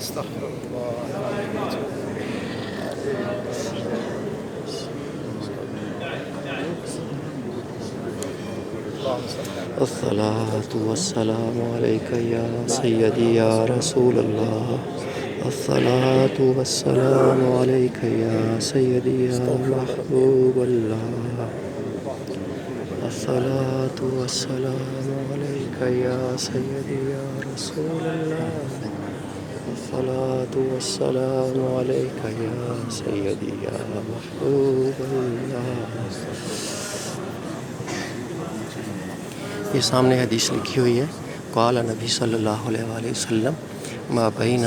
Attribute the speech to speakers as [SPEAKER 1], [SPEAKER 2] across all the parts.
[SPEAKER 1] استغفر الله العظيم وأتوب اللهم صل على
[SPEAKER 2] الصلاة والسلام عليك يا سيدي يا رسول الله الصلاة والسلام عليك يا سيدي يا محبوب الله الصلاة والسلام عليك يا سيدي يا رسول الله الصلاة والسلام عليك يا سيدي يا محبوب الله. یہ سامنے حدیث لکھی ہوئی ہے، قال نبی صلی اللہ علیہ وآلہ وسلم ما بین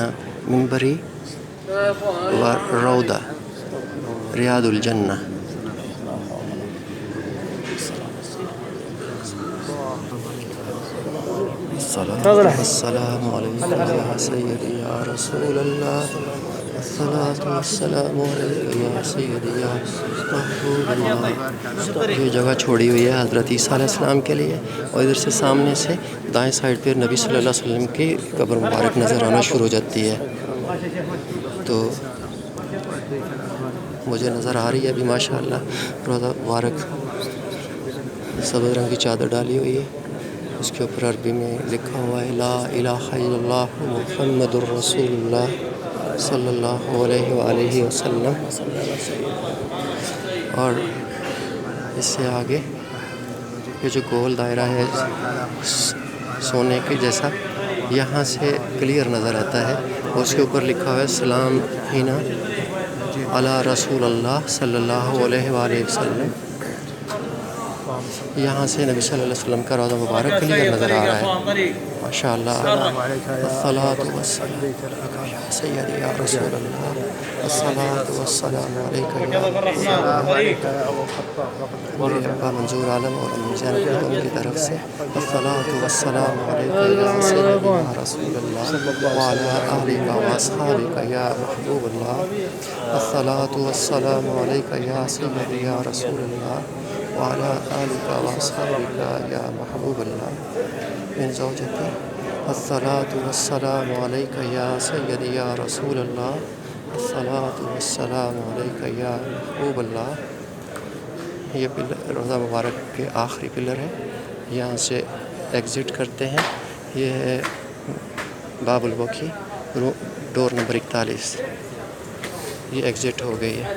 [SPEAKER 2] منبری و روضہ ریاض الجنہ. السلام علیکم یا سیدی یا رسول اللہ الصلاة والسلام علیکم یا سیدی یا محبوب اللہ. یہ جگہ چھوڑی ہوئی ہے حضرت عیسیٰ علیہ السلام کے لیے، اور ادھر سے سامنے سے دائیں سائڈ پہ نبی صلی اللہ علیہ وسلم کی قبر مبارک نظر آنا شروع ہو جاتی ہے. تو مجھے نظر آ رہی ہے ابھی ماشاءاللہ روضہ مبارک سبز رنگ کی چادر ڈالی ہوئی ہے، اس کے اوپر عربی میں لکھا ہوا ہے لا الہ الا اللہ محمد الرسول اللہ صلی اللہ علیہ وآلہ وسلم. اور اس سے آگے یہ جو گول دائرہ ہے سونے کے جیسا، یہاں سے کلیئر نظر آتا ہے، اور اس کے اوپر لکھا ہوا ہے سلام ہینا علی رسول اللہ صلی اللہ علیہ وآلہ وسلم. یہاں سے نبی صلی اللہ علیہ وسلم کا روضہ مبارک کلیئر نظر آ رہا ہے ماشاءاللہ. الصلاۃ والسلام یا سیدی یا رسول اللہ الصلاۃ والسلام علیک یا ابا منظور عالم اور ام زینب بیگم کی طرف سے الصلاۃ والسلام علیک یا سیدی یا رسول اللہ وعلی آلک واصحابک یا محبوب اللہ الصلاۃ والسلام علیک یا سیدی یا رسول اللہ وعلى آلك وأصحابك يا محبوب الله من زوجتي الصلاة والسلام عليك يا سيدي يا رسول الله الصلاة والسلام عليك يا محبوب الله. یہ روضہ مبارک کے آخری پلر ہے، یہاں سے ایگزٹ کرتے ہیں. یہ ہے باب البکی ڈور نمبر 41، یہ ایگزٹ ہو گئی ہے.